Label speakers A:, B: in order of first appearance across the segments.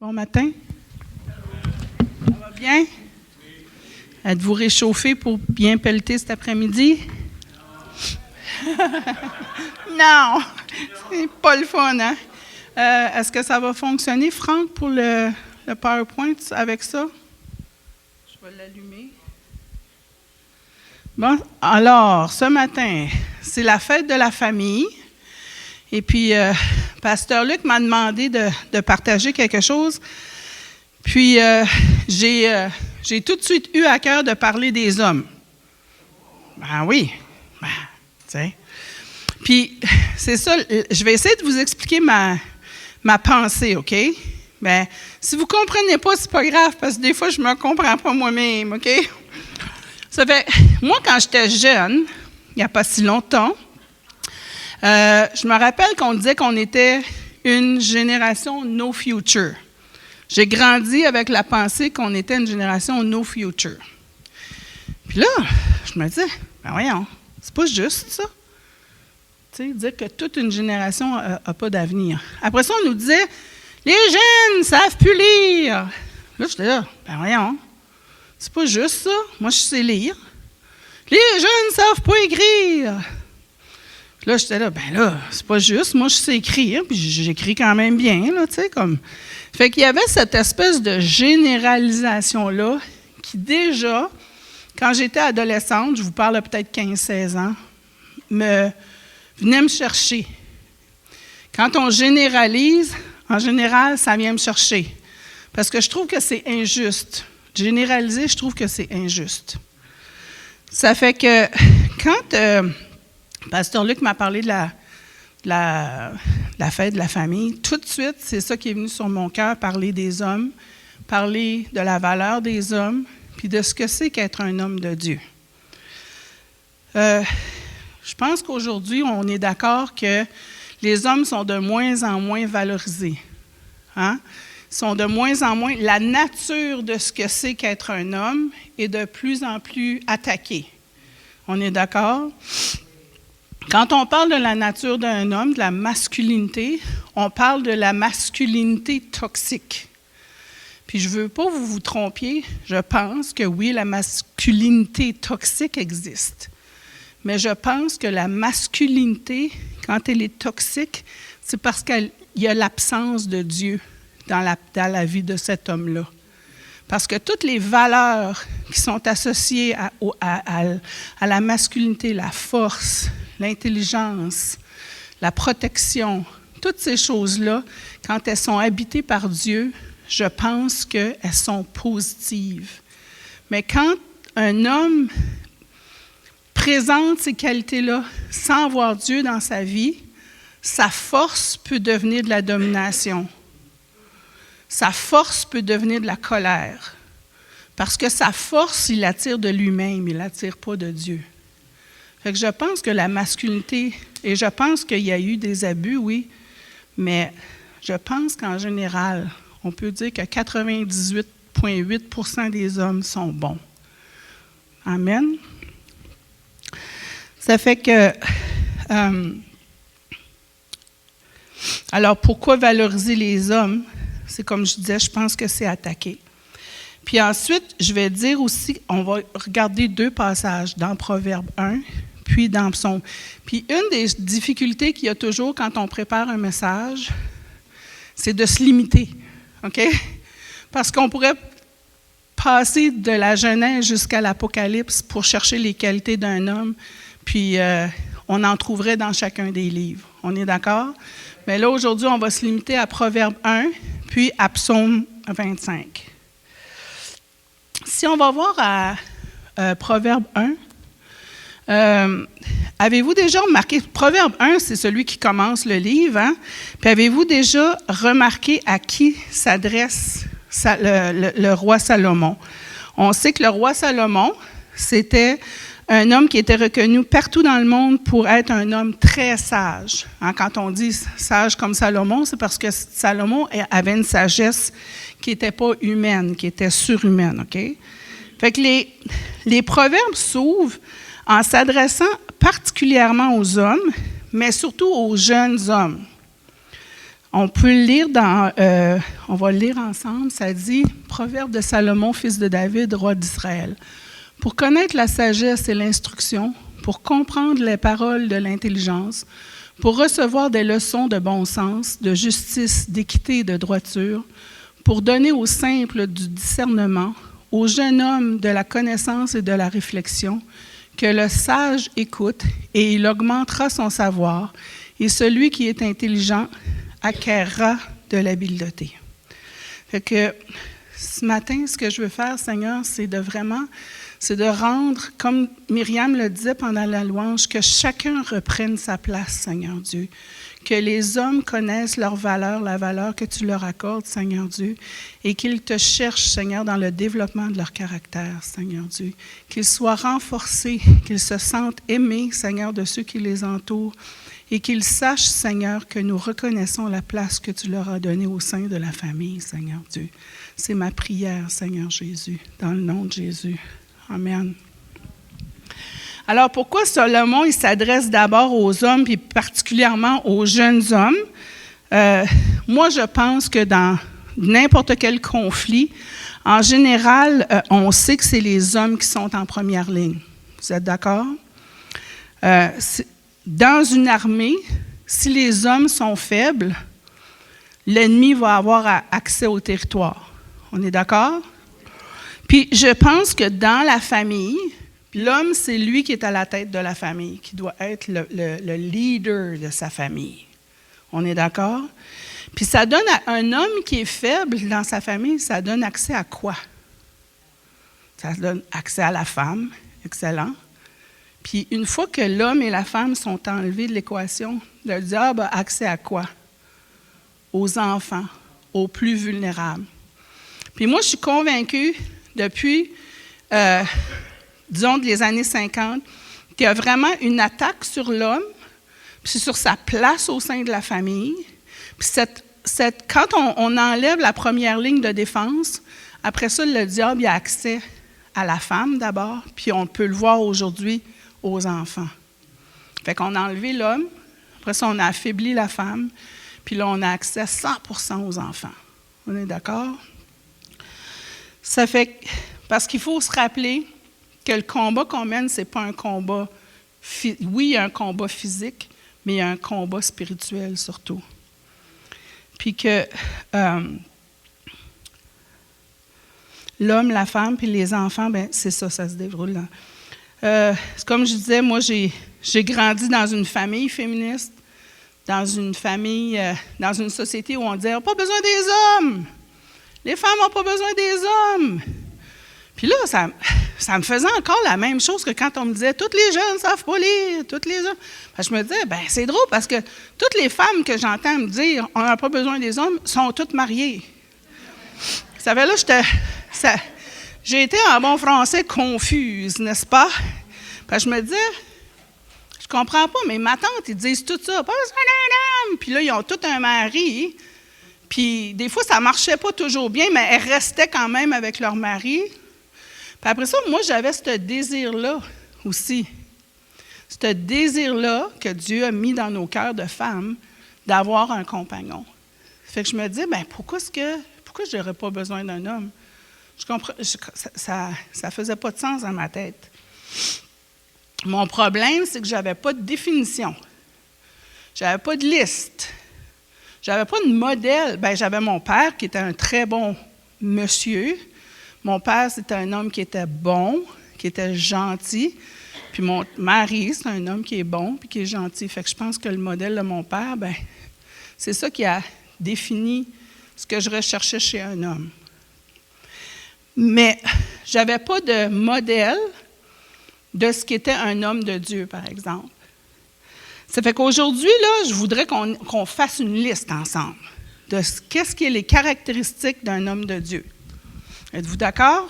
A: Bon matin. Ça va bien? Êtes-vous réchauffé pour bien pelleter cet après-midi? Non! C'est pas le fun, hein? Est-ce que ça va fonctionner, Franck, pour le PowerPoint avec ça? Je vais l'allumer. Bon, alors, ce matin, c'est la fête de la famille. Et puis, Pasteur Luc m'a demandé de partager quelque chose. Puis, j'ai tout de suite eu à cœur de parler des hommes. Ben oui, tu sais. Puis, c'est ça, je vais essayer de vous expliquer ma pensée, OK? Ben, si vous ne comprenez pas, c'est pas grave, parce que des fois, je ne me comprends pas moi-même, OK? Ça fait, moi, quand j'étais jeune, il n'y a pas si longtemps, je me rappelle qu'on disait qu'on était une génération no future. J'ai grandi avec la pensée qu'on était une génération no future. Puis là, je me disais, ben voyons, c'est pas juste ça. Tu sais, dire que toute une génération n'a pas d'avenir. Après ça, on nous disait, les jeunes ne savent plus lire. Là, j'étais là, ben voyons, c'est pas juste ça. Moi, je sais lire. Les jeunes ne savent pas écrire. Puis là, j'étais là, ben là, c'est pas juste. Moi, je sais écrire, puis j'écris quand même bien, là, tu sais, comme. Fait qu'il y avait cette espèce de généralisation-là qui, déjà, quand j'étais adolescente, je vous parle de peut-être 15-16 ans, venait me chercher. Quand on généralise, en général, ça vient me chercher. Parce que je trouve que c'est injuste. Généraliser, je trouve que c'est injuste. Ça fait que quand Pasteur Luc m'a parlé de la fête de la famille, tout de suite, c'est ça qui est venu sur mon cœur, parler des hommes, parler de la valeur des hommes, puis de ce que c'est qu'être un homme de Dieu. Je pense qu'aujourd'hui, on est d'accord que les hommes sont de moins en moins valorisés. Hein? Ils sont de moins en moins... La nature de ce que c'est qu'être un homme est de plus en plus attaquée. On est d'accord? Quand on parle de la nature d'un homme, de la masculinité, on parle de la masculinité toxique. Puis je ne veux pas que vous vous trompiez, je pense que oui, la masculinité toxique existe. Mais je pense que la masculinité, quand elle est toxique, c'est parce qu'il y a l'absence de Dieu dans la vie de cet homme-là. Parce que toutes les valeurs qui sont associées à la masculinité, la force, l'intelligence, la protection, toutes ces choses-là, quand elles sont habitées par Dieu, je pense qu'elles sont positives. Mais quand un homme présente ces qualités-là sans avoir Dieu dans sa vie, sa force peut devenir de la domination. Sa force peut devenir de la colère. Parce que sa force, il l'attire de lui-même, il ne l'attire pas de Dieu. Fait que je pense que la masculinité, et je pense qu'il y a eu des abus, oui, mais je pense qu'en général, on peut dire que 98,8% des hommes sont bons. Amen. Ça fait que... alors, pourquoi valoriser les hommes? C'est comme je disais, je pense que c'est attaqué. Puis ensuite, je vais dire aussi, on va regarder 2 passages, dans Proverbe 1, puis dans Psaume. Puis une des difficultés qu'il y a toujours quand on prépare un message, c'est de se limiter, OK? Parce qu'on pourrait passer de la Genèse jusqu'à l'Apocalypse pour chercher les qualités d'un homme, puis on en trouverait dans chacun des livres. On est d'accord? Mais là, aujourd'hui, on va se limiter à Proverbe 1, puis à Psaume 25. Si on va voir à Proverbe 1, avez-vous déjà remarqué, Proverbe 1, c'est celui qui commence le livre, hein? Puis avez-vous déjà remarqué à qui s'adresse le roi Salomon? On sait que le roi Salomon, c'était un homme qui était reconnu partout dans le monde pour être un homme très sage. Hein, quand on dit sage comme Salomon, c'est parce que Salomon avait une sagesse qui n'était pas humaine, qui était surhumaine. OK? Fait que les proverbes s'ouvrent en s'adressant particulièrement aux hommes, mais surtout aux jeunes hommes. On peut le lire on va le lire ensemble, ça dit « Proverbe de Salomon, fils de David, roi d'Israël. Pour connaître la sagesse et l'instruction, pour comprendre les paroles de l'intelligence, pour recevoir des leçons de bon sens, de justice, d'équité et de droiture, pour donner aux simples du discernement, au jeune homme de la connaissance et de la réflexion, que le sage écoute et il augmentera son savoir, et celui qui est intelligent acquérera de l'habileté. » Fait que ce matin, ce que je veux faire, Seigneur, c'est de rendre, comme Myriam le disait pendant la louange, que chacun reprenne sa place, Seigneur Dieu. Que les hommes connaissent leur valeur, la valeur que tu leur accordes, Seigneur Dieu, et qu'ils te cherchent, Seigneur, dans le développement de leur caractère, Seigneur Dieu. Qu'ils soient renforcés, qu'ils se sentent aimés, Seigneur, de ceux qui les entourent, et qu'ils sachent, Seigneur, que nous reconnaissons la place que tu leur as donnée au sein de la famille, Seigneur Dieu. C'est ma prière, Seigneur Jésus, dans le nom de Jésus. Amen. Alors, pourquoi Salomon, il s'adresse d'abord aux hommes, puis particulièrement aux jeunes hommes? Moi, je pense que dans n'importe quel conflit, en général, on sait que c'est les hommes qui sont en première ligne. Vous êtes d'accord? Dans une armée, si les hommes sont faibles, l'ennemi va avoir accès au territoire. On est d'accord? Puis je pense que dans la famille, l'homme, c'est lui qui est à la tête de la famille, qui doit être le leader de sa famille. On est d'accord? Puis ça donne à un homme qui est faible dans sa famille, ça donne accès à quoi? Ça donne accès à la femme. Excellent. Puis une fois que l'homme et la femme sont enlevés de l'équation, le diable a accès à quoi? Aux enfants, aux plus vulnérables. Puis moi, je suis convaincue, depuis, disons, les années 50, qu'il y a vraiment une attaque sur l'homme, puis sur sa place au sein de la famille. Puis quand on enlève la première ligne de défense, après ça, le diable il a accès à la femme d'abord, puis on peut le voir aujourd'hui aux enfants. Fait qu'on a enlevé l'homme, après ça, on a affaibli la femme, puis là, on a accès à 100% aux enfants. On est d'accord? Ça fait parce qu'il faut se rappeler que le combat qu'on mène, ce n'est pas un combat... Oui, il y a un combat physique, mais il y a un combat spirituel surtout. Puis que l'homme, la femme, puis les enfants, bien, c'est ça se déroule là. Comme je disais, moi, j'ai grandi dans une famille féministe, dans une famille, dans une société où on disait « on n'a pas besoin des hommes! Les femmes n'ont pas besoin des hommes! » Puis là, ça me faisait encore la même chose que quand on me disait « toutes les jeunes ne savent pas lire, toutes les hommes. » Je me disais, ben c'est drôle parce que toutes les femmes que j'entends me dire « on n'a pas besoin des hommes » sont toutes mariées. Vous savez, là, j'ai été en bon français confuse, n'est-ce pas? Parce que je me disais, je comprends pas, mais ma tante, ils disent tout ça, pas besoin d'un homme. Puis là, ils ont tout un mari. Puis des fois, ça marchait pas toujours bien, mais elles restaient quand même avec leur mari. Puis après ça, moi, j'avais ce désir-là aussi. Ce désir-là que Dieu a mis dans nos cœurs de femmes d'avoir un compagnon. Fait que je me dis, ben pourquoi je n'aurais pas besoin d'un homme? Je comprends, ça ne faisait pas de sens dans ma tête. Mon problème, c'est que je n'avais pas de définition. Je n'avais pas de liste. Je n'avais pas de modèle. Bien, j'avais mon père qui était un très bon monsieur. Mon père, c'était un homme qui était bon, qui était gentil. Puis mon mari, c'est un homme qui est bon puis qui est gentil. Fait que je pense que le modèle de mon père, bien, c'est ça qui a défini ce que je recherchais chez un homme. Mais je n'avais pas de modèle de ce qu'était un homme de Dieu, par exemple. Ça fait qu'aujourd'hui, là, je voudrais qu'on fasse une liste ensemble de qu'est-ce qui est les caractéristiques d'un homme de Dieu. Êtes-vous d'accord?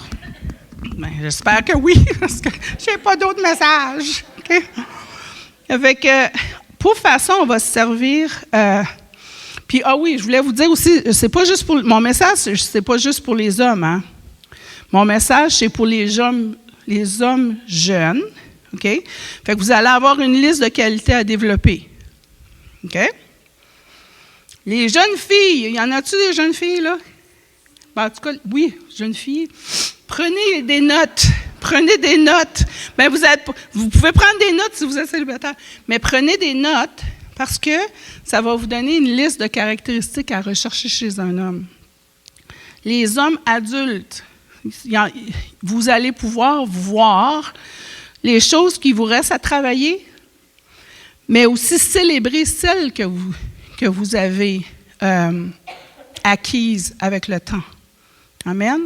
A: Bien, j'espère que oui, parce que je n'ai pas d'autres messages. Okay? Fait que, pour faire ça, on va se servir... Puis, oui, je voulais vous dire aussi, c'est pas juste pour... Mon message, c'est pas juste pour les hommes, hein? Mon message, c'est pour les hommes jeunes, OK? Fait que vous allez avoir une liste de qualités à développer, OK? Les jeunes filles, y en a-tu des jeunes filles, là? Ben, en tout cas, oui, jeunes filles. Prenez des notes. Prenez des notes. Ben, vous pouvez prendre des notes si vous êtes célibataire, mais prenez des notes parce que ça va vous donner une liste de caractéristiques à rechercher chez un homme. Les hommes adultes, vous allez pouvoir voir les choses qui vous restent à travailler, mais aussi célébrer celles que vous avez acquises avec le temps. Amen.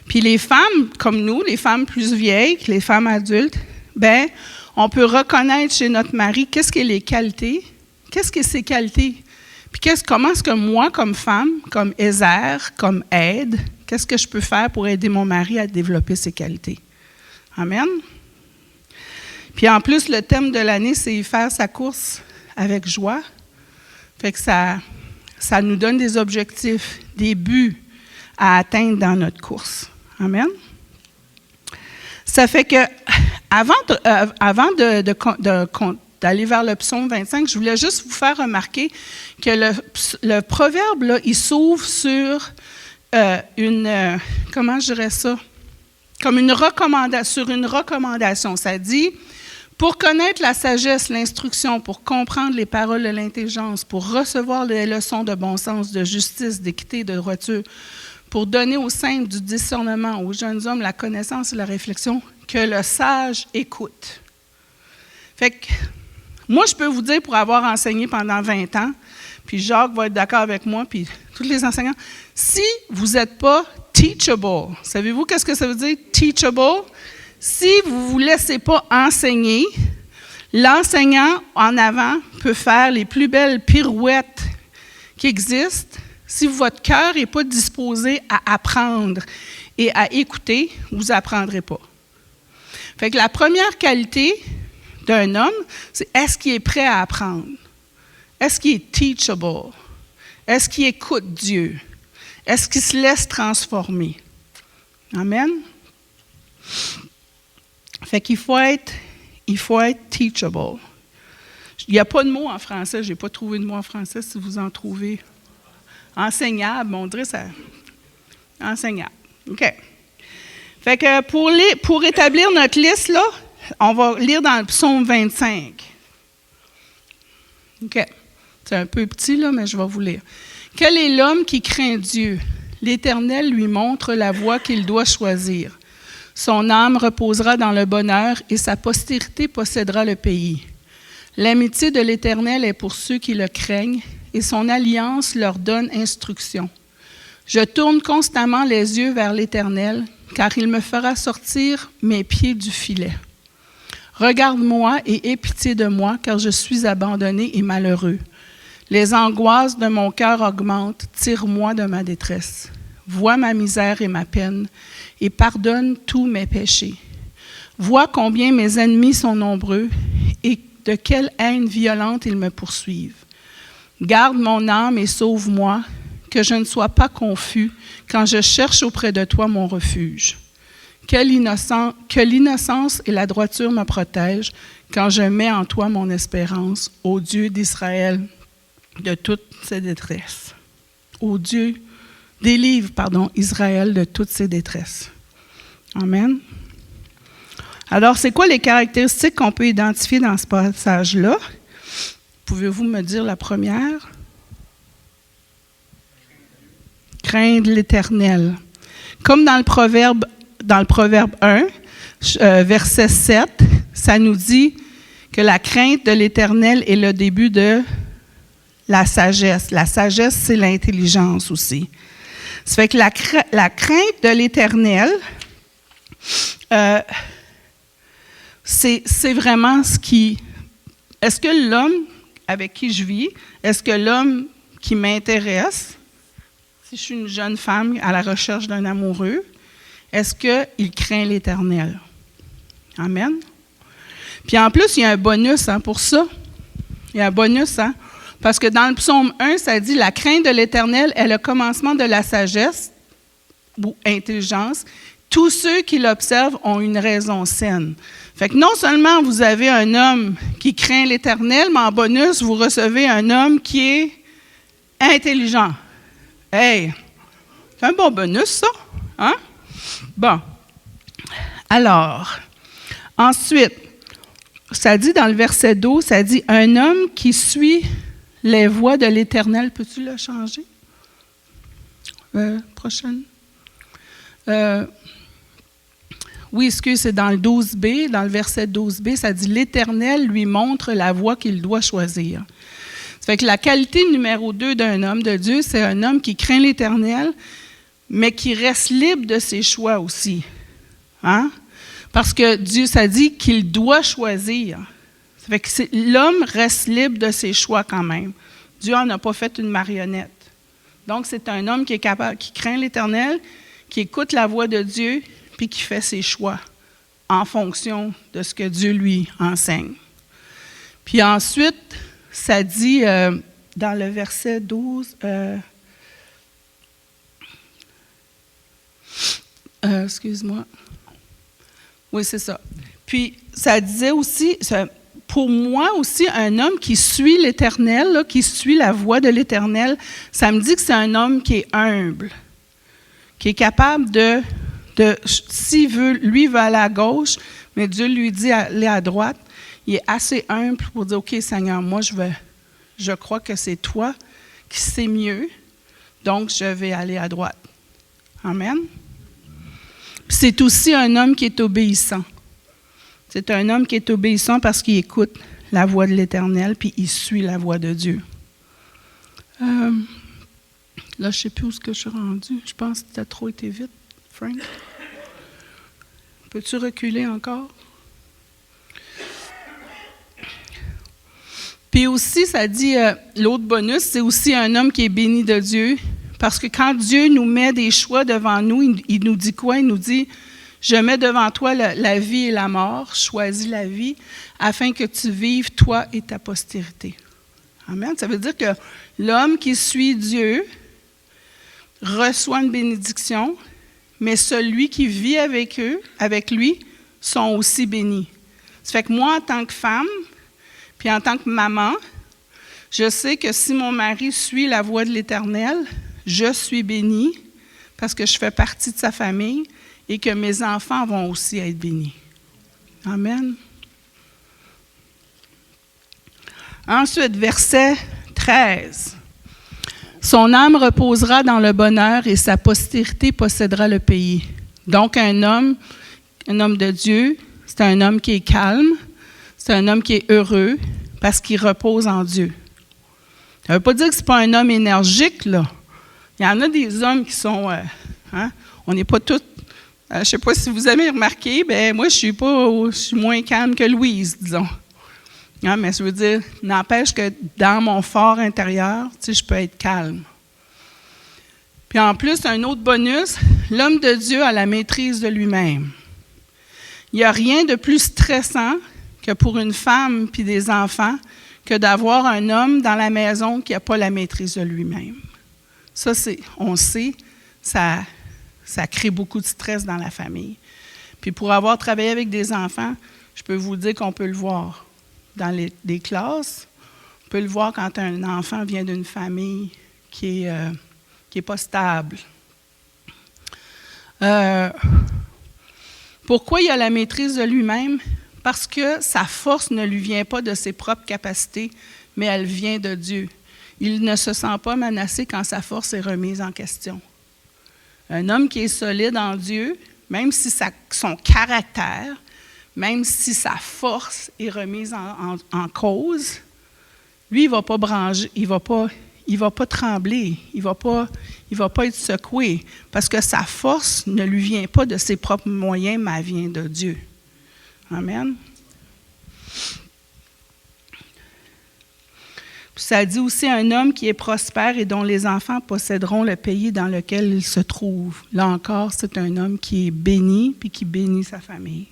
A: Puis les femmes comme nous, les femmes plus vieilles, les femmes adultes, ben, on peut reconnaître chez notre mari qu'est-ce que les qualités, qu'est-ce que ses qualités, puis comment est-ce que moi, comme femme, comme Ézer, comme aide, qu'est-ce que je peux faire pour aider mon mari à développer ses qualités. Amen. Puis en plus, le thème de l'année, c'est faire sa course avec joie. Fait que ça nous donne des objectifs, des buts à atteindre dans notre course. Amen. Ça fait que, avant d'aller vers le psaume 25, je voulais juste vous faire remarquer que le proverbe, là, il s'ouvre sur comment je dirais ça? Comme sur une recommandation. Ça dit, pour connaître la sagesse, l'instruction, pour comprendre les paroles de l'intelligence, pour recevoir les leçons de bon sens, de justice, d'équité, de droiture, pour donner aux simples du discernement, aux jeunes hommes la connaissance et la réflexion, que le sage écoute. Fait que, moi, je peux vous dire, pour avoir enseigné pendant 20 ans, puis Jacques va être d'accord avec moi, puis tous les enseignants, si vous n'êtes pas teachable, savez-vous qu'est-ce que ça veut dire, teachable? Si vous ne vous laissez pas enseigner, l'enseignant en avant peut faire les plus belles pirouettes qui existent. Si votre cœur n'est pas disposé à apprendre et à écouter, vous n'apprendrez pas. Fait que la première qualité d'un homme, c'est est-ce qu'il est prêt à apprendre? Est-ce qu'il est teachable? Est-ce qu'il écoute Dieu? Est-ce qu'il se laisse transformer? Amen? Fait qu'il faut être teachable. Il n'y a pas de mot en français, je n'ai pas trouvé de mot en français, si vous en trouvez. Enseignable, on dirait ça. Enseignable. OK. Fait que pour établir notre liste, là, on va lire dans le psaume 25. OK. C'est un peu petit, là, mais je vais vous lire. Quel est l'homme qui craint Dieu? L'Éternel lui montre la voie qu'il doit choisir. Son âme reposera dans le bonheur et sa postérité possédera le pays. L'amitié de l'Éternel est pour ceux qui le craignent et son alliance leur donne instruction. Je tourne constamment les yeux vers l'Éternel, car il me fera sortir mes pieds du filet. Regarde-moi et aie pitié de moi, car je suis abandonné et malheureux. Les angoisses de mon cœur augmentent, tire-moi de ma détresse. Vois ma misère et ma peine, et pardonne tous mes péchés. Vois combien mes ennemis sont nombreux, et de quelle haine violente ils me poursuivent. Garde mon âme et sauve-moi, que je ne sois pas confus quand je cherche auprès de toi mon refuge. Que l'innocence et la droiture me protègent quand je mets en toi mon espérance, ô Dieu d'Israël, de toutes ses détresses. Ô Dieu, délivre, Israël de toutes ses détresses. Amen. Alors, c'est quoi les caractéristiques qu'on peut identifier dans ce passage-là? Pouvez-vous me dire la première? Craindre l'Éternel. Comme dans le Proverbe 1, verset 7, ça nous dit que la crainte de l'Éternel est le début de la sagesse. La sagesse, c'est l'intelligence aussi. Ça fait que la crainte de l'Éternel, c'est vraiment ce qui... Est-ce que l'homme avec qui je vis, est-ce que l'homme qui m'intéresse, si je suis une jeune femme à la recherche d'un amoureux, est-ce qu'il craint l'Éternel? Amen. Puis en plus, il y a un bonus pour ça. Il y a un bonus, parce que dans le psaume 1, ça dit « La crainte de l'Éternel est le commencement de la sagesse » ou « intelligence ». Tous ceux qui l'observent ont une raison saine. Fait que non seulement vous avez un homme qui craint l'Éternel, mais en bonus, vous recevez un homme qui est intelligent. Hey, c'est un bon bonus, ça. Hein? Bon. Alors, ensuite, ça dit dans le verset 12, ça dit « Un homme qui suit les voies de l'Éternel ». Peux-tu le changer? Prochaine. Oui, excuse, c'est dans le 12b, dans le verset 12b, ça dit « L'Éternel lui montre la voie qu'il doit choisir ». Ça fait que la qualité numéro 2 d'un homme de Dieu, c'est un homme qui craint l'Éternel, mais qui reste libre de ses choix aussi. Hein? Parce que Dieu, ça dit qu'il doit choisir. Ça fait que l'homme reste libre de ses choix quand même. Dieu n'en a pas fait une marionnette. Donc, c'est un homme qui est capable, qui craint l'Éternel, qui écoute la voix de Dieu, puis qui fait ses choix en fonction de ce que Dieu lui enseigne. Puis ensuite, ça dit dans le verset 12, excuse-moi. Oui, c'est ça. Puis, ça disait aussi, pour moi aussi, un homme qui suit l'Éternel, là, qui suit la voie de l'Éternel, ça me dit que c'est un homme qui est humble, qui est capable de s'il veut, lui veut aller à gauche, mais Dieu lui dit aller à droite, il est assez humble pour dire, OK, Seigneur, moi, je crois que c'est toi qui sais mieux, donc je vais aller à droite. Amen. Puis c'est aussi un homme qui est obéissant. C'est un homme qui est obéissant parce qu'il écoute la voix de l'Éternel, puis il suit la voix de Dieu. Là, je ne sais plus où je suis rendue. Je pense que tu as trop été vite, Frank. Peux-tu reculer encore? Puis aussi, ça dit, l'autre bonus, c'est aussi un homme qui est béni de Dieu. Parce que quand Dieu nous met des choix devant nous, il nous dit quoi? Il nous dit, je mets devant toi la vie et la mort, choisis la vie, afin que tu vives, toi et ta postérité. Amen. Ça veut dire que l'homme qui suit Dieu reçoit une bénédiction, mais celui qui vit avec lui, sont aussi bénis. Ça fait que moi, en tant que femme, puis en tant que maman, je sais que si mon mari suit la voie de l'Éternel, je suis bénie parce que je fais partie de sa famille et que mes enfants vont aussi être bénis. Amen. Ensuite, verset 13. Son âme reposera dans le bonheur et sa postérité possédera le pays. Donc, un homme de Dieu, c'est un homme qui est calme, c'est un homme qui est heureux parce qu'il repose en Dieu. Ça ne veut pas dire que ce n'est pas un homme énergique, là. Il y en a des hommes qui sont... on n'est pas tous... je ne sais pas si vous avez remarqué, moi, je suis moins calme que Louise, disons. Mais ça veut dire, n'empêche que dans mon fort intérieur, je peux être calme. Puis en plus, un autre bonus, l'homme de Dieu a la maîtrise de lui-même. Il n'y a rien de plus stressant que pour une femme puis des enfants que d'avoir un homme dans la maison qui n'a pas la maîtrise de lui-même. Ça, on sait, ça crée beaucoup de stress dans la famille. Puis pour avoir travaillé avec des enfants, je peux vous dire qu'on peut le voir dans des classes. On peut le voir quand un enfant vient d'une famille qui est pas stable. Pourquoi il a la maîtrise de lui-même? Parce que sa force ne lui vient pas de ses propres capacités, mais elle vient de Dieu. Il ne se sent pas menacé quand sa force est remise en question. Un homme qui est solide en Dieu, même si son caractère, même si sa force est remise en cause, lui, il ne va pas branger, il va pas trembler, il va pas être secoué, parce que sa force ne lui vient pas de ses propres moyens, mais elle vient de Dieu. Amen. Puis ça dit aussi un homme qui est prospère et dont les enfants posséderont le pays dans lequel il se trouve. Là encore, c'est un homme qui est béni puis qui bénit sa famille.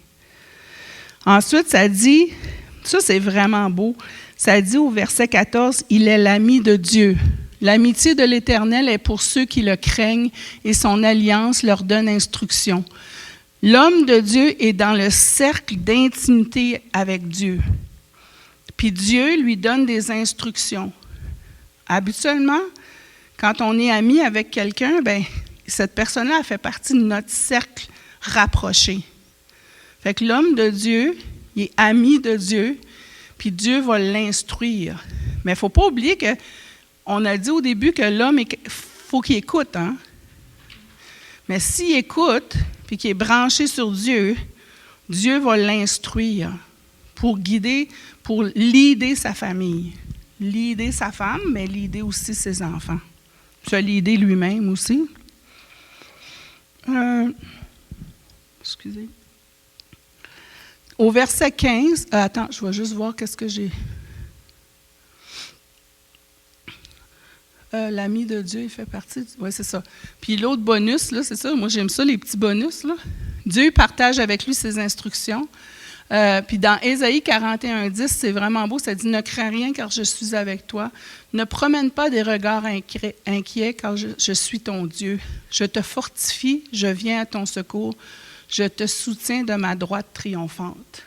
A: Ensuite, ça dit, ça c'est vraiment beau, ça dit au verset 14, « Il est l'ami de Dieu. L'amitié de l'Éternel est pour ceux qui le craignent et son alliance leur donne instruction. » L'homme de Dieu est dans le cercle d'intimité avec Dieu. Puis Dieu lui donne des instructions. Habituellement, Quand on est ami avec quelqu'un, bien, cette personne-là fait partie de notre cercle rapproché. Fait que l'homme de Dieu, il est ami de Dieu, puis Dieu va l'instruire. Mais il ne faut pas oublier qu'on a dit au début que l'homme, il faut qu'il écoute. Hein? Mais s'il écoute, puis qu'il est branché sur Dieu, Dieu va l'instruire pour guider, pour leader sa famille. Leader sa femme, mais leader aussi ses enfants. Se leader lui-même aussi. Excusez. Au verset 15, attends, je vais juste voir qu'est-ce que j'ai. L'ami de Dieu, il fait partie. Oui, c'est ça. Puis l'autre bonus, là, c'est ça. Moi, j'aime ça, les petits bonus. Là. Dieu partage avec lui ses instructions. Puis dans Ésaïe 41:10, c'est vraiment beau. Ça dit « Ne crains rien, car je suis avec toi. Ne promène pas des regards inquiets, car je suis ton Dieu. Je te fortifie, je viens à ton secours. Je te soutiens de ma droite triomphante. »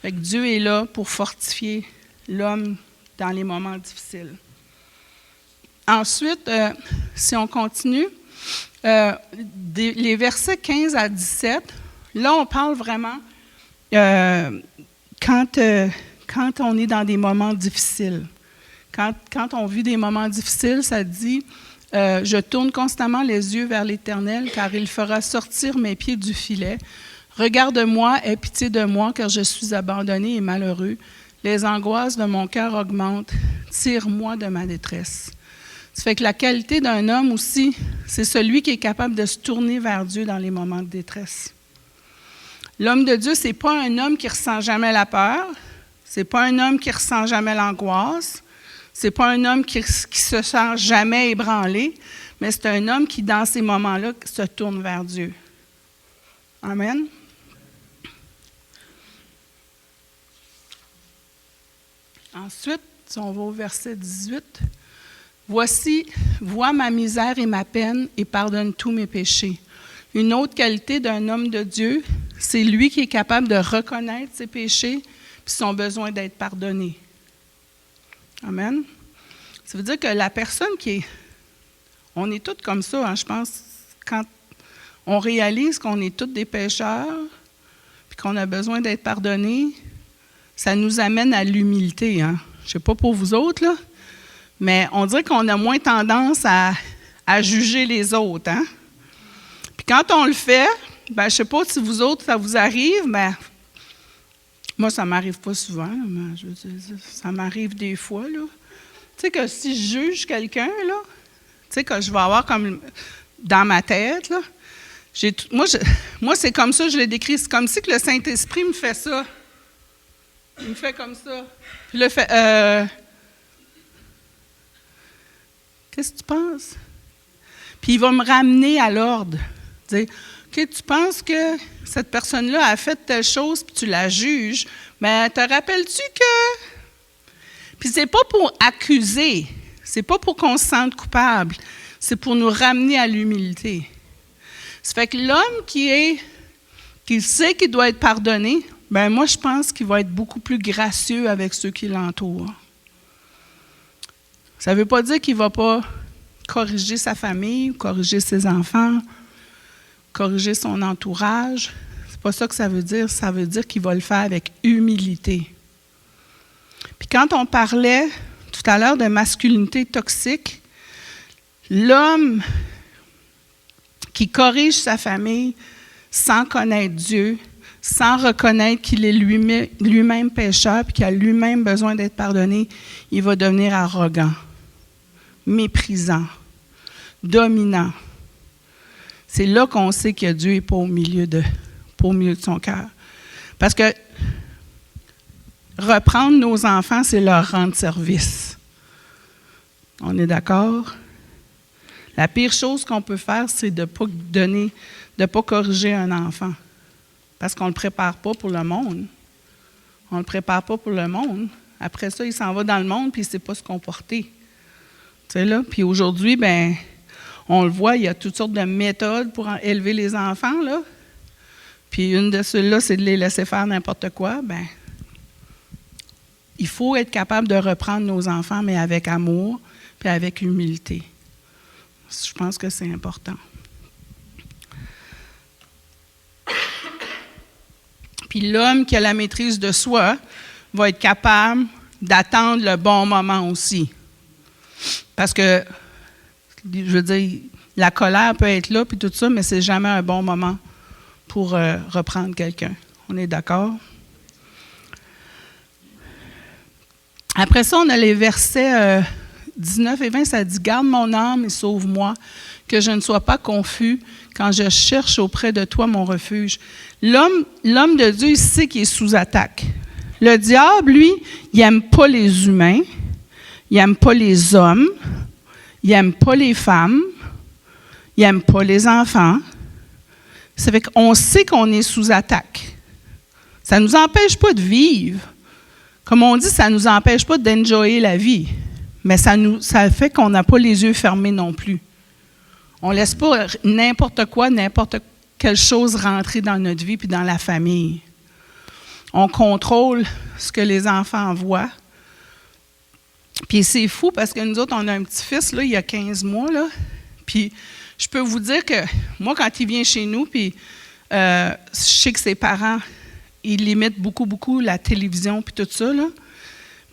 A: Fait que Dieu est là pour fortifier l'homme dans les moments difficiles. Ensuite, si on continue, les versets 15 à 17, là, on parle vraiment quand on est dans des moments difficiles. Quand on vit des moments difficiles, ça dit « Je tourne constamment les yeux vers l'Éternel, car il fera sortir mes pieds du filet. Regarde-moi, aie pitié de moi, car je suis abandonné et malheureux. Les angoisses de mon cœur augmentent. Tire-moi de ma détresse. » Ça fait que la qualité d'un homme aussi, c'est celui qui est capable de se tourner vers Dieu dans les moments de détresse. L'homme de Dieu, ce n'est pas un homme qui ne ressent jamais la peur, ce n'est pas un homme qui ne ressent jamais l'angoisse, ce n'est pas un homme qui se sent jamais ébranlé, mais c'est un homme qui, dans ces moments-là, se tourne vers Dieu. Amen. Ensuite, si on va au verset 18, « Voici, vois ma misère et ma peine et pardonne tous mes péchés. » Une autre qualité d'un homme de Dieu, c'est lui qui est capable de reconnaître ses péchés et son besoin d'être pardonné. Amen. Ça veut dire que la personne qui est... On est tous comme ça, hein, je pense, quand on réalise qu'on est tous des pécheurs puis qu'on a besoin d'être pardonnés, ça nous amène à l'humilité. Hein. Je ne sais pas pour vous autres, là, mais on dirait qu'on a moins tendance à juger les autres. Hein? Puis quand on le fait, ben, je ne sais pas si vous autres, ça vous arrive, mais moi, ça ne m'arrive pas souvent, mais je veux dire, ça m'arrive des fois. Là. Tu sais que si je juge quelqu'un, là, tu sais que je vais avoir comme dans ma tête, là, moi, c'est comme ça, je le décris, c'est comme si que le Saint-Esprit me fait ça. Il me fait comme ça. Puis là, il fait, qu'est-ce que tu penses? Puis il va me ramener à l'ordre. Dire, OK, tu penses que cette personne-là a fait telle chose, puis tu la juges, mais te rappelles-tu que... Puis c'est pas pour accuser, c'est pas pour qu'on se sente coupable, c'est pour nous ramener à l'humilité. Ça fait que l'homme qui sait qu'il doit être pardonné, ben moi, je pense qu'il va être beaucoup plus gracieux avec ceux qui l'entourent. Ça ne veut pas dire qu'il ne va pas corriger sa famille, corriger ses enfants, corriger son entourage. C'est pas ça que ça veut dire. Ça veut dire qu'il va le faire avec humilité. Puis quand on parlait tout à l'heure de masculinité toxique, l'homme qui corrige sa famille sans connaître Dieu, sans reconnaître qu'il est lui-même pécheur et qu'il a lui-même besoin d'être pardonné, il va devenir arrogant, méprisant, dominant. C'est là qu'on sait que Dieu n'est pas au milieu de son cœur. Parce que reprendre nos enfants, c'est leur rendre service. On est d'accord? La pire chose qu'on peut faire, c'est de ne pas corriger un enfant. Parce qu'on ne le prépare pas pour le monde. On ne le prépare pas pour le monde. Après ça, il s'en va dans le monde puis il ne sait pas se comporter. Tu sais là? Puis aujourd'hui, ben, on le voit, il y a toutes sortes de méthodes pour élever les enfants, là. Puis une de celles-là, c'est de les laisser faire n'importe quoi. Ben, il faut être capable de reprendre nos enfants, mais avec amour puis avec humilité. Je pense que c'est important. Puis l'homme qui a la maîtrise de soi va être capable d'attendre le bon moment aussi. Parce que, je veux dire, la colère peut être là, puis tout ça, mais c'est jamais un bon moment pour reprendre quelqu'un. On est d'accord? Après ça, on a les versets 19 et 20, ça dit « Garde mon âme et sauve-moi, que je ne sois pas confus quand je cherche auprès de toi mon refuge. » L'homme de Dieu, il sait qu'il est sous attaque. Le diable, lui, il n'aime pas les humains, il n'aime pas les hommes, il n'aime pas les femmes, il n'aime pas les enfants. Ça fait qu'on sait qu'on est sous attaque. Ça ne nous empêche pas de vivre. Comme on dit, ça ne nous empêche pas d'enjoyer la vie. Mais ça fait qu'on n'a pas les yeux fermés non plus. On ne laisse pas n'importe quoi, n'importe quelle chose rentrer dans notre vie puis dans la famille. On contrôle ce que les enfants voient. Puis c'est fou parce que nous autres, on a un petit-fils, là, il y a 15 mois, là. Puis je peux vous dire que moi, quand il vient chez nous, puis je sais que ses parents, ils limitent beaucoup la télévision puis tout ça, là.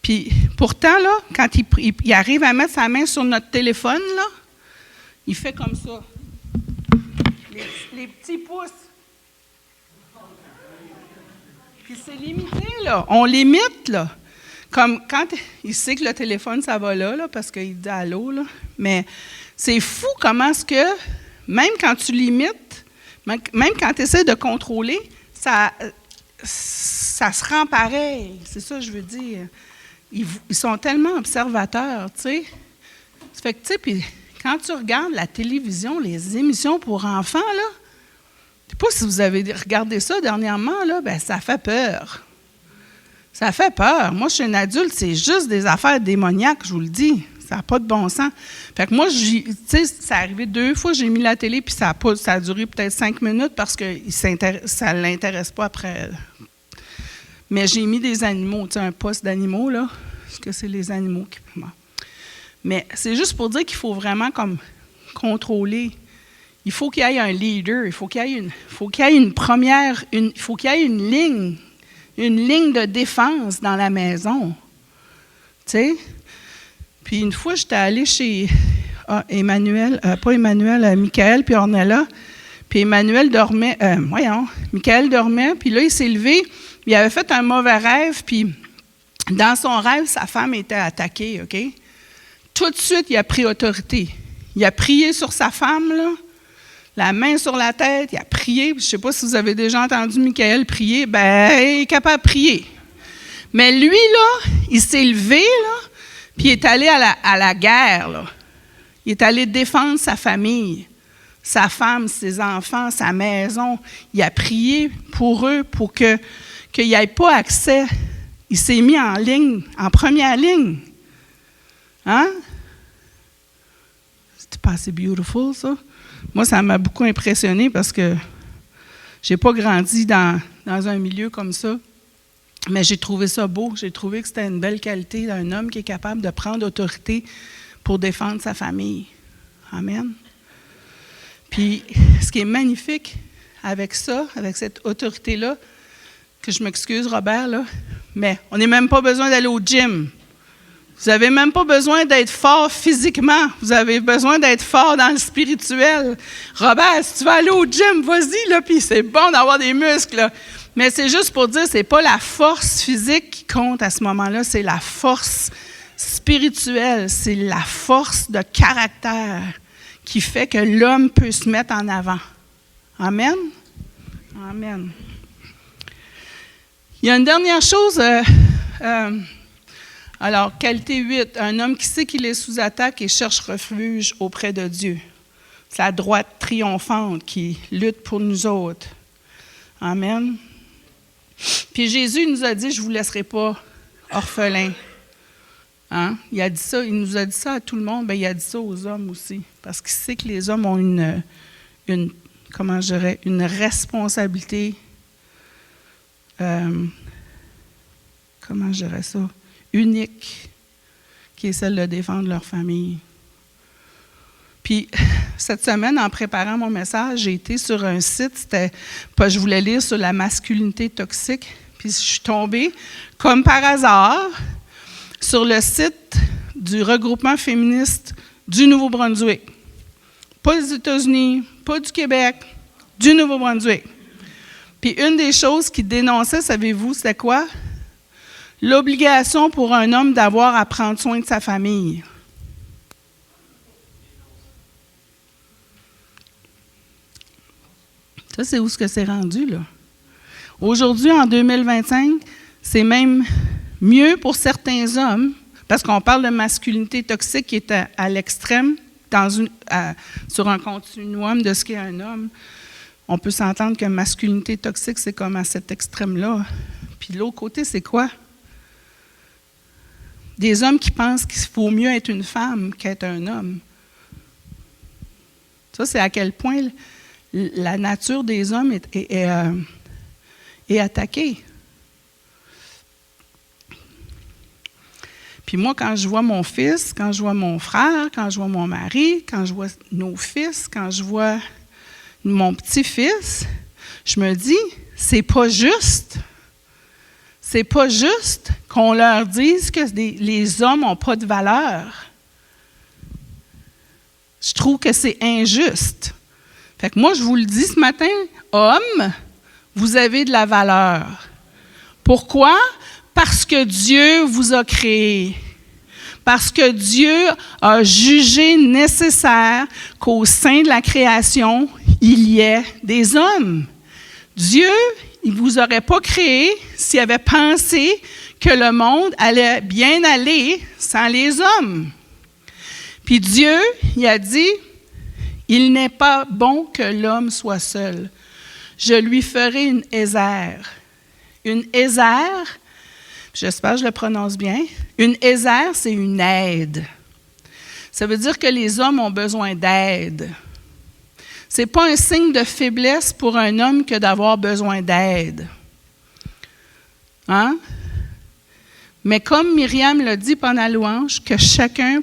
A: Puis pourtant, là, quand il arrive à mettre sa main sur notre téléphone, là, il fait comme ça. Les petits pouces. Puis c'est limité, là. On limite, là. Comme quand il sait que le téléphone, ça va là parce qu'il dit allô, là. Mais c'est fou comment est-ce que, même quand tu limites, même quand tu essaies de contrôler, ça se rend pareil. C'est ça que je veux dire. Ils sont tellement observateurs, tu sais. Ça fait que, tu sais, puis quand tu regardes la télévision, les émissions pour enfants, là, je ne sais pas si vous avez regardé ça dernièrement, là, ben ça fait peur. Ça fait peur. Moi, je suis une adulte, c'est juste des affaires démoniaques, je vous le dis. Ça n'a pas de bon sens. Fait que moi, tu sais, ça arrivé 2 fois, j'ai mis la télé, puis ça a duré peut-être 5 minutes parce que ça ne l'intéresse pas après. Mais j'ai mis des animaux, tu sais, un poste d'animaux, là, parce que c'est les animaux qui... Mais c'est juste pour dire qu'il faut vraiment comme contrôler. Il faut qu'il y ait un leader, il faut qu'il y ait une ligne de défense dans la maison. Tu sais? Puis une fois, j'étais allée chez Michael puis Ornella, puis Emmanuel dormait, Michael dormait, puis là, il s'est levé, il avait fait un mauvais rêve, puis dans son rêve, sa femme était attaquée, OK? Tout de suite, il a pris autorité. Il a prié sur sa femme, là, la main sur la tête, il a prié. Je ne sais pas si vous avez déjà entendu Michael prier. Ben, il est capable de prier. Mais lui, là, il s'est levé, là, puis il est allé à la guerre, là. Il est allé défendre sa famille, sa femme, ses enfants, sa maison. Il a prié pour eux, pour qu'il n'y ait pas accès. Il s'est mis en ligne, en première ligne. Hein? C'était pas assez beautiful, ça? Moi, ça m'a beaucoup impressionné parce que j'ai pas grandi dans un milieu comme ça. Mais j'ai trouvé ça beau. J'ai trouvé que c'était une belle qualité d'un homme qui est capable de prendre autorité pour défendre sa famille. Amen. Puis, ce qui est magnifique avec ça, avec cette autorité-là, que je m'excuse, Robert, là, mais on n'a même pas besoin d'aller au gym. Vous n'avez même pas besoin d'être fort physiquement. Vous avez besoin d'être fort dans le spirituel. Robert, si tu veux aller au gym, vas-y, là, puis c'est bon d'avoir des muscles, là. Mais c'est juste pour dire, c'est pas la force physique qui compte à ce moment-là, c'est la force spirituelle, c'est la force de caractère qui fait que l'homme peut se mettre en avant. Amen? Amen. Il y a une dernière chose... Alors, qualité 8, un homme qui sait qu'il est sous attaque et cherche refuge auprès de Dieu. C'est la droite triomphante qui lutte pour nous autres. Amen. Puis Jésus nous a dit, je ne vous laisserai pas orphelins. Hein? Il a dit ça, il nous a dit ça à tout le monde, bien, il a dit ça aux hommes aussi. Parce qu'il sait que les hommes ont une responsabilité, unique, qui est celle de défendre leur famille. Puis, cette semaine, en préparant mon message, j'ai été sur un site, je voulais lire sur la masculinité toxique, puis je suis tombée, comme par hasard, sur le site du regroupement féministe du Nouveau-Brunswick. Pas des États-Unis, pas du Québec, du Nouveau-Brunswick. Puis une des choses qu'ils dénonçaient, savez-vous, c'était quoi? L'obligation pour un homme d'avoir à prendre soin de sa famille. Ça, c'est où ce que c'est rendu, là. Aujourd'hui, en 2025, c'est même mieux pour certains hommes, parce qu'on parle de masculinité toxique qui est à l'extrême, sur un continuum de ce qu'est un homme. On peut s'entendre que masculinité toxique, c'est comme à cet extrême-là. Puis de l'autre côté, c'est quoi? Des hommes qui pensent qu'il faut mieux être une femme qu'être un homme. Ça, c'est à quel point la nature des hommes est attaquée. Puis moi, quand je vois mon fils, quand je vois mon frère, quand je vois mon mari, quand je vois nos fils, quand je vois mon petit-fils, je me dis, c'est pas juste. C'est pas juste qu'on leur dise que les hommes n'ont pas de valeur. Je trouve que c'est injuste. Fait que moi, je vous le dis ce matin, hommes, vous avez de la valeur. Pourquoi? Parce que Dieu vous a créé. Parce que Dieu a jugé nécessaire qu'au sein de la création, il y ait des hommes. Dieu, il ne vous aurait pas créé s'il avait pensé que le monde allait bien aller sans les hommes. Puis Dieu, il a dit, il n'est pas bon que l'homme soit seul. Je lui ferai une ésère. Une ésère, j'espère que je le prononce bien, une ésère, c'est une aide. Ça veut dire que les hommes ont besoin d'aide. Ce n'est pas un signe de faiblesse pour un homme que d'avoir besoin d'aide. Hein? Mais comme Myriam l'a dit pendant la louange, que chacun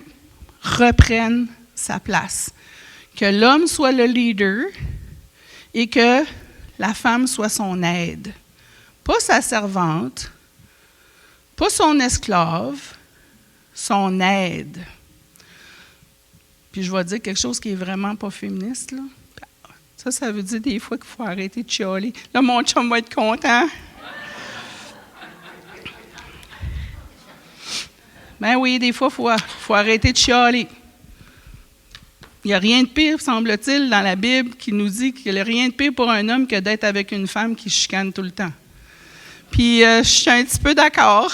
A: reprenne sa place. Que l'homme soit le leader et que la femme soit son aide. Pas sa servante, pas son esclave, son aide. Puis je vais dire quelque chose qui est vraiment pas féministe, là. Ça veut dire des fois qu'il faut arrêter de chialer. Là, mon chum va être content. Ben oui, des fois, il faut arrêter de chialer. Il n'y a rien de pire, semble-t-il, dans la Bible qui nous dit qu'il n'y a rien de pire pour un homme que d'être avec une femme qui chicane tout le temps. Puis, je suis un petit peu d'accord.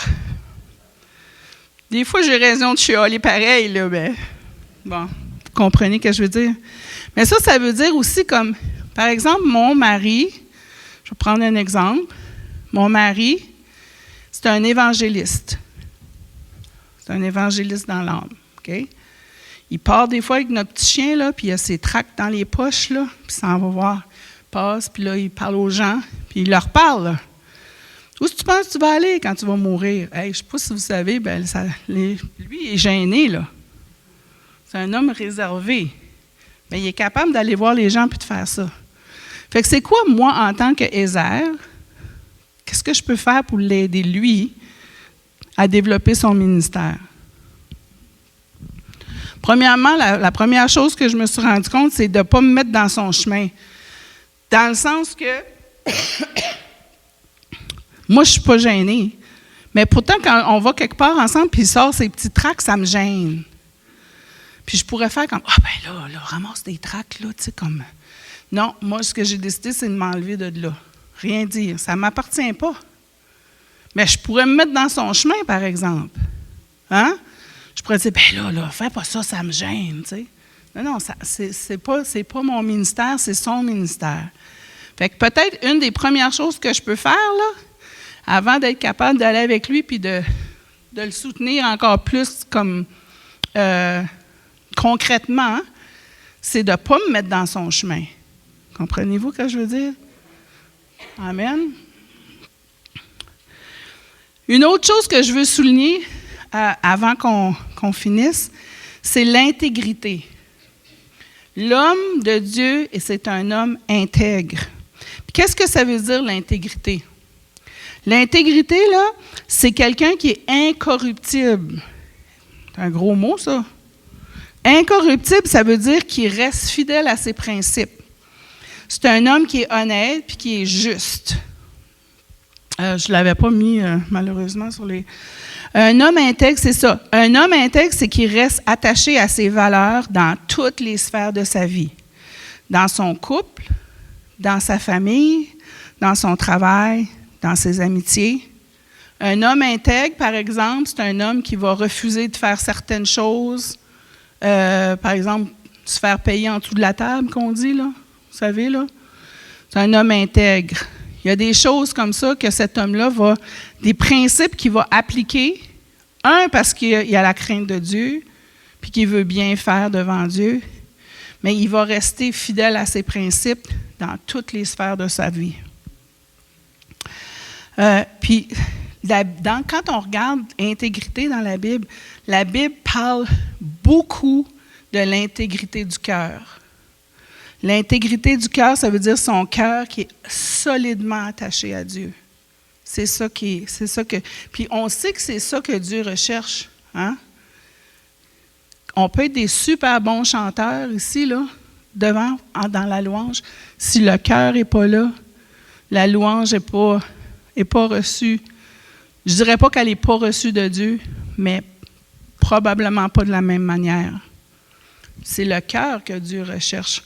A: Des fois, j'ai raison de chialer pareil, là, ben, bon, vous comprenez ce que je veux dire. Mais ça veut dire aussi comme, par exemple, mon mari, je vais prendre un exemple, mon mari, c'est un évangéliste. C'est un évangéliste dans l'âme, OK? Il part des fois avec notre petit chien, là, puis il a ses tracts dans les poches, là, puis ça en va voir, il passe, puis là, il parle aux gens, puis il leur parle, là. Où est-ce que tu penses que tu vas aller quand tu vas mourir? Hey, je ne sais pas si vous savez, ben, lui, il est gêné, là. C'est un homme réservé. Mais il est capable d'aller voir les gens puis de faire ça. Fait que c'est quoi, moi, en tant qu'Ézer, qu'est-ce que je peux faire pour l'aider, lui, à développer son ministère? Premièrement, la première chose que je me suis rendu compte, c'est de ne pas me mettre dans son chemin. Dans le sens que, moi, je ne suis pas gênée. Mais pourtant, quand on va quelque part ensemble puis il sort ses petits tracts, ça me gêne. Puis je pourrais faire comme, ben là, ramasse des tracts, là, tu sais, comme. Non, moi, ce que j'ai décidé, c'est de m'enlever de là. Rien dire. Ça ne m'appartient pas. Mais je pourrais me mettre dans son chemin, par exemple. Hein? Je pourrais dire, ben là, fais pas ça, ça me gêne, tu sais. Non, c'est pas mon ministère, c'est son ministère. Fait que peut-être une des premières choses que je peux faire, là, avant d'être capable d'aller avec lui puis de le soutenir encore plus comme concrètement, c'est de ne pas me mettre dans son chemin. Comprenez-vous ce que je veux dire? Amen. Une autre chose que je veux souligner avant qu'on finisse, c'est l'intégrité. L'homme de Dieu, et c'est un homme intègre. Puis qu'est-ce que ça veut dire, l'intégrité? L'intégrité, là, c'est quelqu'un qui est incorruptible. C'est un gros mot, ça. Incorruptible, ça veut dire qu'il reste fidèle à ses principes. C'est un homme qui est honnête puis qui est juste. Je ne l'avais pas mis, malheureusement, sur les... Un homme intègre, c'est ça. Un homme intègre, c'est qu'il reste attaché à ses valeurs dans toutes les sphères de sa vie. Dans son couple, dans sa famille, dans son travail, dans ses amitiés. Un homme intègre, par exemple, c'est un homme qui va refuser de faire certaines choses. Par exemple, se faire payer en dessous de la table, qu'on dit, là. Vous savez, là? C'est un homme intègre. Il y a des choses comme ça que cet homme-là va, des principes qu'il va appliquer. Un, parce qu'il a la crainte de Dieu, puis qu'il veut bien faire devant Dieu. Mais il va rester fidèle à ses principes dans toutes les sphères de sa vie. Puis, quand on regarde l'intégrité dans la Bible parle beaucoup de l'intégrité du cœur. L'intégrité du cœur, ça veut dire son cœur qui est solidement attaché à Dieu. C'est ça que. Puis on sait que c'est ça que Dieu recherche. Hein? On peut être des super bons chanteurs ici, là, devant, dans la louange. Si le cœur n'est pas là, la louange n'est pas reçue. Je ne dirais pas qu'elle n'est pas reçue de Dieu, mais probablement pas de la même manière. C'est le cœur que Dieu recherche.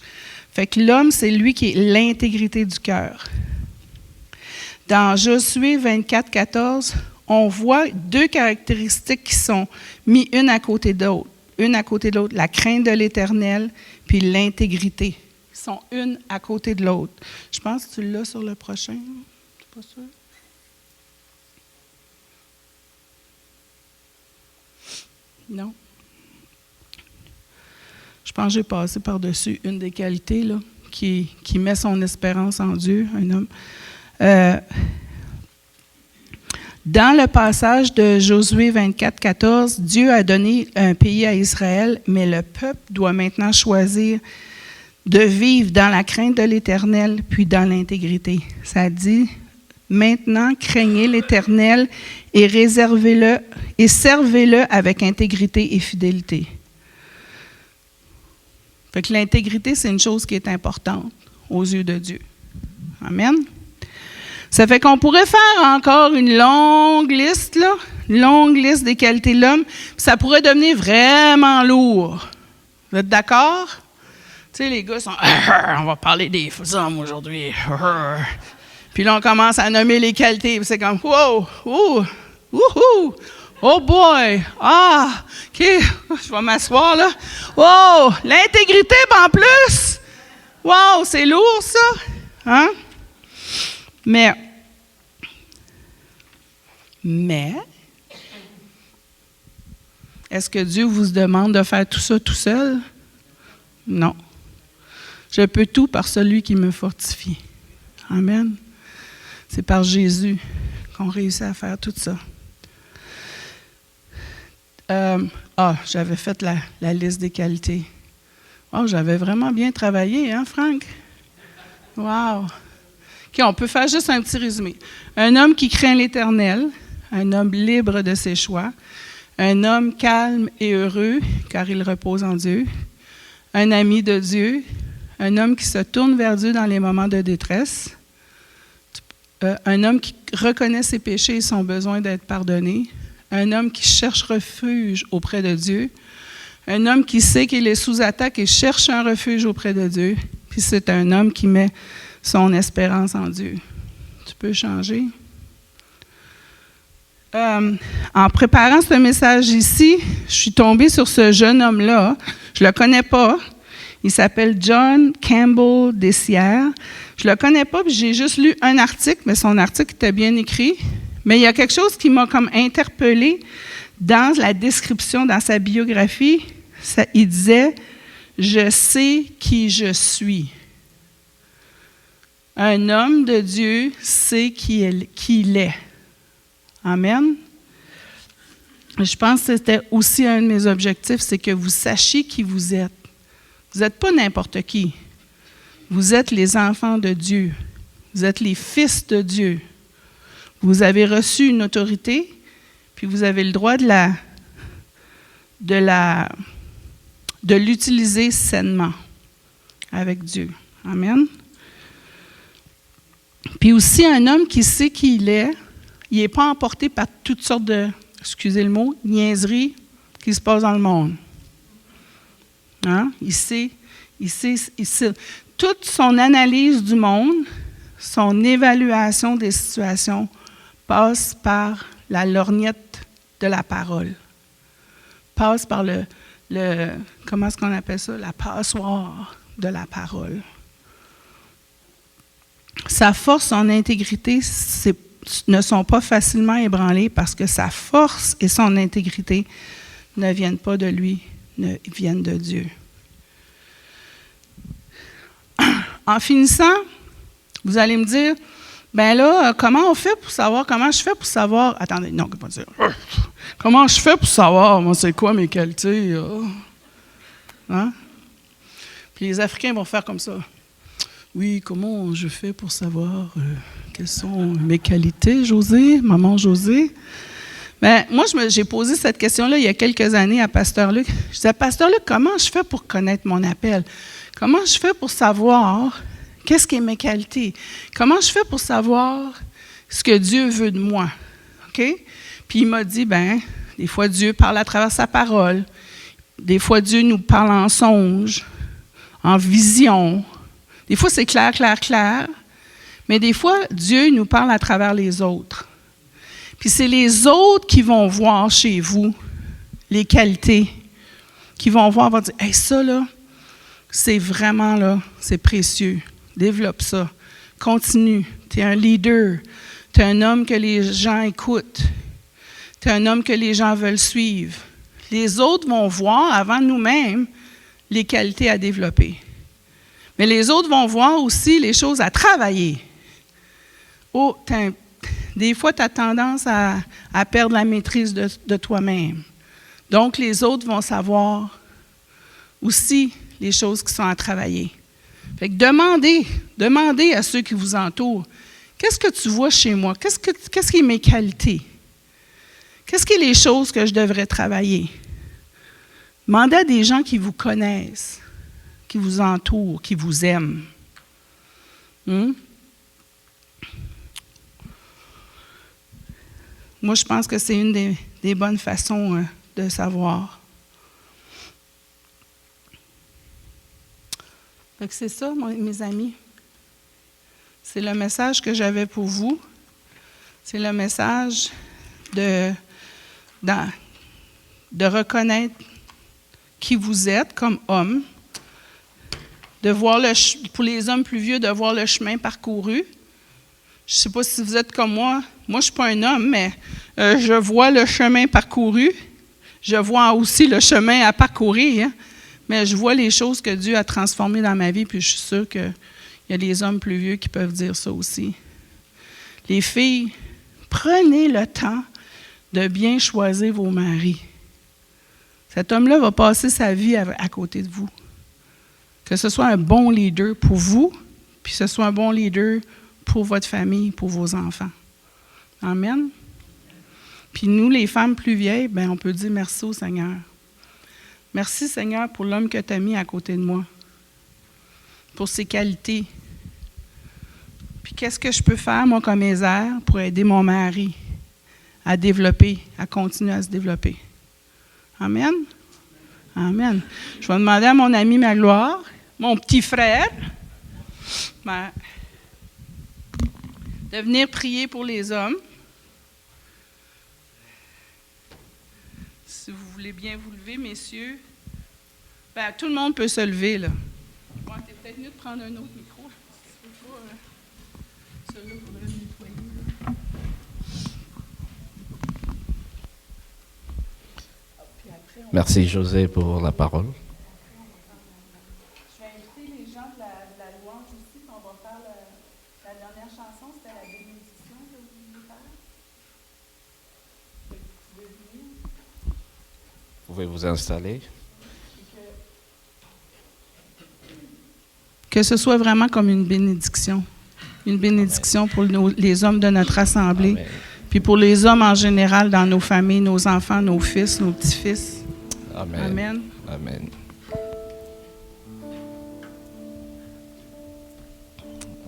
A: Fait que l'homme, c'est lui qui est l'intégrité du cœur. Dans Josué 24, 14, on voit deux caractéristiques qui sont mises une à côté de l'autre. La crainte de l'Éternel, puis l'intégrité. Ils sont une à côté de l'autre. Je pense que tu l'as sur le prochain. Je ne suis pas sûre. Non. Je pense que j'ai passé par-dessus une des qualités là, qui met son espérance en Dieu, un homme. Dans le passage de Josué 24, 14, Dieu a donné un pays à Israël, mais le peuple doit maintenant choisir de vivre dans la crainte de l'Éternel, puis dans l'intégrité. Ça dit, maintenant, craignez l'Éternel et réservez-le et servez-le avec intégrité et fidélité. Fait que l'intégrité, c'est une chose qui est importante aux yeux de Dieu. Amen. Ça fait qu'on pourrait faire encore une longue liste des qualités de l'homme, puis ça pourrait devenir vraiment lourd. Vous êtes d'accord? Tu sais, les gars sont « on va parler des hommes aujourd'hui. » Puis là, on commence à nommer les qualités, puis c'est comme « wow, wouhou, oh boy, OK, je vais m'asseoir là. Wow, l'intégrité en plus. Wow, c'est lourd ça. Hein? Mais, est-ce que Dieu vous demande de faire tout ça tout seul? Non. Je peux tout par celui qui me fortifie. Amen. C'est par Jésus qu'on réussit à faire tout ça. J'avais fait la liste des qualités. Oh, j'avais vraiment bien travaillé, hein, Franck? Wow! OK, on peut faire juste un petit résumé. Un homme qui craint l'Éternel, un homme libre de ses choix, un homme calme et heureux, car il repose en Dieu, un ami de Dieu, un homme qui se tourne vers Dieu dans les moments de détresse, un homme qui reconnaît ses péchés et son besoin d'être pardonné, un homme qui cherche refuge auprès de Dieu, un homme qui sait qu'il est sous attaque et cherche un refuge auprès de Dieu, puis c'est un homme qui met son espérance en Dieu. Tu peux changer? En préparant ce message ici, je suis tombée sur ce jeune homme-là. Je ne le connais pas. Il s'appelle John Campbell Dessière. Je ne le connais pas, puis j'ai juste lu un article, mais son article était bien écrit. Mais il y a quelque chose qui m'a comme interpellée dans la description, dans sa biographie. Il disait « Je sais qui je suis ». Un homme de Dieu sait qui il est. Amen. Je pense que c'était aussi un de mes objectifs, c'est que vous sachiez qui vous êtes. Vous n'êtes pas n'importe qui. Vous êtes les enfants de Dieu. Vous êtes les fils de Dieu. Vous avez reçu une autorité, puis vous avez le droit de l'utiliser sainement avec Dieu. Amen. Puis aussi, un homme qui sait qui il n'est pas emporté par toutes sortes de, excusez le mot, niaiseries qui se passent dans le monde. Hein? Il sait. Toute son analyse du monde, son évaluation des situations passe par la lorgnette de la parole. Passe par comment est-ce qu'on appelle ça? La passoire de la parole. Sa force, son intégrité, ne sont pas facilement ébranlées parce que sa force et son intégrité ne viennent pas de lui, ne viennent de Dieu. En finissant, vous allez me dire, ben là, comment je fais pour savoir, attendez, non, pas dire, comment je fais pour savoir, moi, c'est quoi mes qualités? Hein? Puis les Africains vont faire comme ça. Oui, comment je fais pour savoir quelles sont mes qualités, José, maman José? Ben, moi, j'ai posé cette question-là il y a quelques années à Pasteur Luc. Je disais, Pasteur Luc, comment je fais pour connaître mon appel? Comment je fais pour savoir qu'est-ce qui est mes qualités? Comment je fais pour savoir ce que Dieu veut de moi? OK? Puis il m'a dit, des fois Dieu parle à travers sa parole. Des fois Dieu nous parle en songe, en vision. Des fois c'est clair. Mais des fois Dieu nous parle à travers les autres. Puis c'est les autres qui vont voir chez vous les qualités, qui vont voir, vont dire, hey, ça là, c'est vraiment là, c'est précieux. Développe ça. Continue. Tu es un leader. Tu es un homme que les gens écoutent. Tu es un homme que les gens veulent suivre. Les autres vont voir avant nous-mêmes les qualités à développer. Mais les autres vont voir aussi les choses à travailler. Oh, des fois, tu as tendance à perdre la maîtrise de toi-même. Donc, les autres vont savoir aussi les choses qui sont à travailler. Fait que demandez à ceux qui vous entourent, qu'est-ce que tu vois chez moi? Qu'est-ce qui est mes qualités? Qu'est-ce qui est les choses que je devrais travailler? Demandez à des gens qui vous connaissent, qui vous entourent, qui vous aiment. Moi, je pense que c'est une des bonnes façons de savoir. Donc, c'est ça, mes amis. C'est le message que j'avais pour vous. C'est le message de reconnaître qui vous êtes comme homme, de voir pour les hommes plus vieux, de voir le chemin parcouru. Je ne sais pas si vous êtes comme moi. Moi, je ne suis pas un homme, mais je vois le chemin parcouru. Je vois aussi le chemin à parcourir, hein? Mais je vois les choses que Dieu a transformées dans ma vie, puis je suis sûre qu'il y a des hommes plus vieux qui peuvent dire ça aussi. Les filles, prenez le temps de bien choisir vos maris. Cet homme-là va passer sa vie à côté de vous. Que ce soit un bon leader pour vous, puis que ce soit un bon leader pour votre famille, pour vos enfants. Amen. Puis nous, les femmes plus vieilles, on peut dire merci au Seigneur. Merci, Seigneur, pour l'homme que tu as mis à côté de moi, pour ses qualités. Puis qu'est-ce que je peux faire, moi, comme Ézer, pour aider mon mari à développer, à continuer à se développer? Amen. Amen. Je vais demander à mon ami Magloire, mon petit frère, de venir prier pour les hommes. Si vous voulez bien vous lever, messieurs. Tout le monde peut se lever, là. Ouais, t'es peut-être mieux de prendre un autre micro. Celui-là, il faudrait le nettoyer, là.
B: Merci, José, pour la parole.
A: Je vais inviter les gens de la louange aussi, puis on va faire la dernière chanson, c'était la bénédiction que vous voulez faire. Vous pouvez venir.
B: Vous pouvez vous installer.
A: que ce soit vraiment comme une bénédiction. Une bénédiction pour les hommes de notre assemblée,
B: Amen.
A: puis pour les hommes en général dans nos familles, nos enfants, nos fils, nos petits-fils.
B: Amen.
A: Amen.
B: Amen.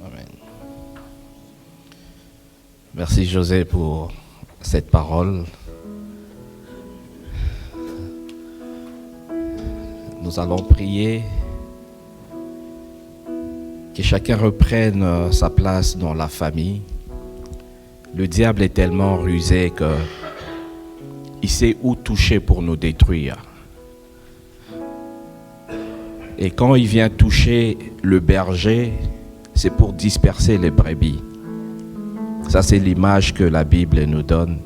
B: Amen. Merci José pour cette parole. Nous allons prier que chacun reprenne sa place dans la famille. Le diable est tellement rusé qu'il sait où toucher pour nous détruire. Et quand il vient toucher le berger, c'est pour disperser les brebis. Ça, c'est l'image que la Bible nous donne.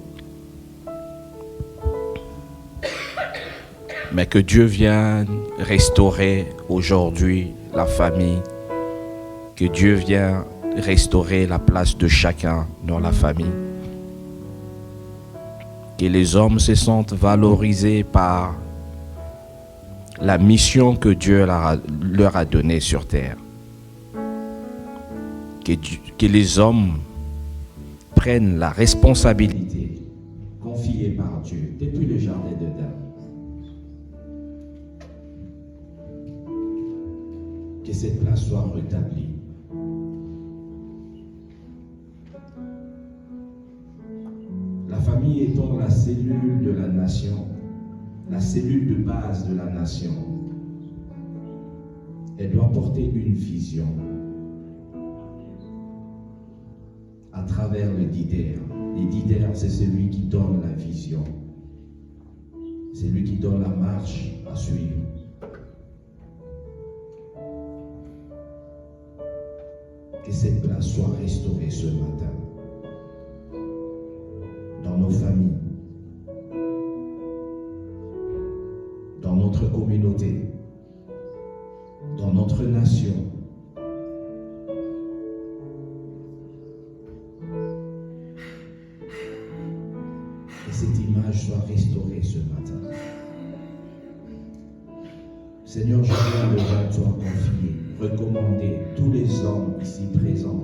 B: Mais que Dieu vienne restaurer aujourd'hui la famille, que Dieu vienne restaurer la place de chacun dans la famille, que les hommes se sentent valorisés par la mission que Dieu leur a donnée sur terre, que les hommes prennent la responsabilité confiée par Dieu depuis le jardin d'Éden. Que cette place soit rétablie. La famille étant la cellule de la nation, la cellule de base de la nation, elle doit porter une vision à travers le leader. Le leader, c'est celui qui donne la vision. C'est lui qui donne la marche à suivre. Que cette place soit restaurée ce matin dans nos familles, dans notre communauté, dans notre nation. Que cette image soit restaurée ce matin. Seigneur, je viens devant toi confier, recommander tous les hommes ici présents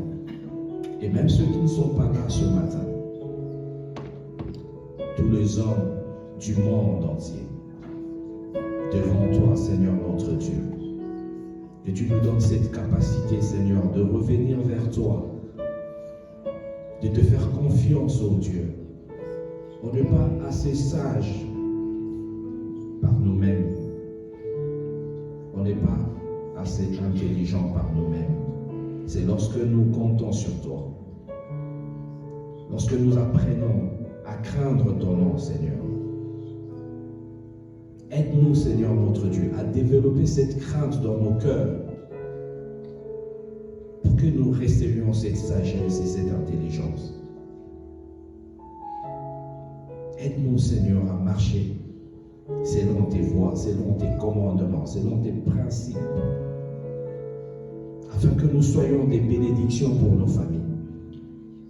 B: et même ceux qui ne sont pas là ce matin, tous les hommes du monde entier, devant toi, Seigneur notre Dieu. Que tu nous donnes cette capacité, Seigneur, de revenir vers toi, de te faire confiance, ô Dieu. On n'est pas assez sage par nous-mêmes. On n'est pas assez intelligent par nous-mêmes. C'est lorsque nous comptons sur toi, lorsque nous apprenons à craindre ton nom, Seigneur. Aide-nous, Seigneur notre Dieu, à développer cette crainte dans nos cœurs pour que nous recevons cette sagesse et cette intelligence. Aide-nous, Seigneur, à marcher selon tes voies, selon tes commandements, selon tes principes, afin que nous soyons des bénédictions pour nos familles,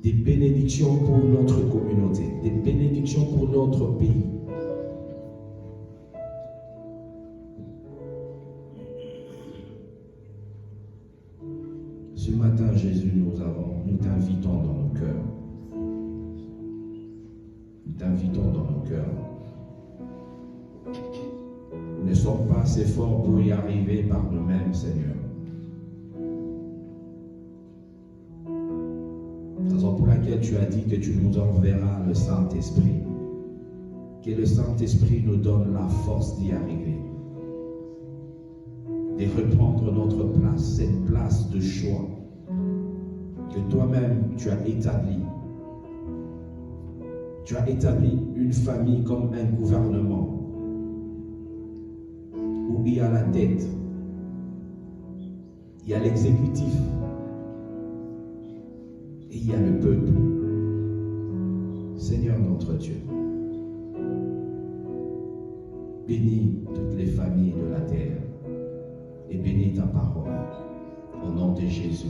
B: des bénédictions pour notre communauté, des bénédictions pour notre pays. Ce matin, Jésus, nous t'invitons dans nos cœurs. Nous t'invitons dans nos cœurs. Nous ne sommes pas assez forts pour y arriver par nous-mêmes, Seigneur. Raison pour laquelle tu as dit que tu nous enverras le Saint-Esprit. Que le Saint-Esprit nous donne la force d'y arriver. De reprendre notre place, cette place de choix que toi-même tu as établie. Tu as établi une famille comme un gouvernement où il y a la tête, il y a l'exécutif et il y a le peuple. Seigneur notre Dieu, bénis toutes les familles de la terre et bénis ta parole au nom de Jésus.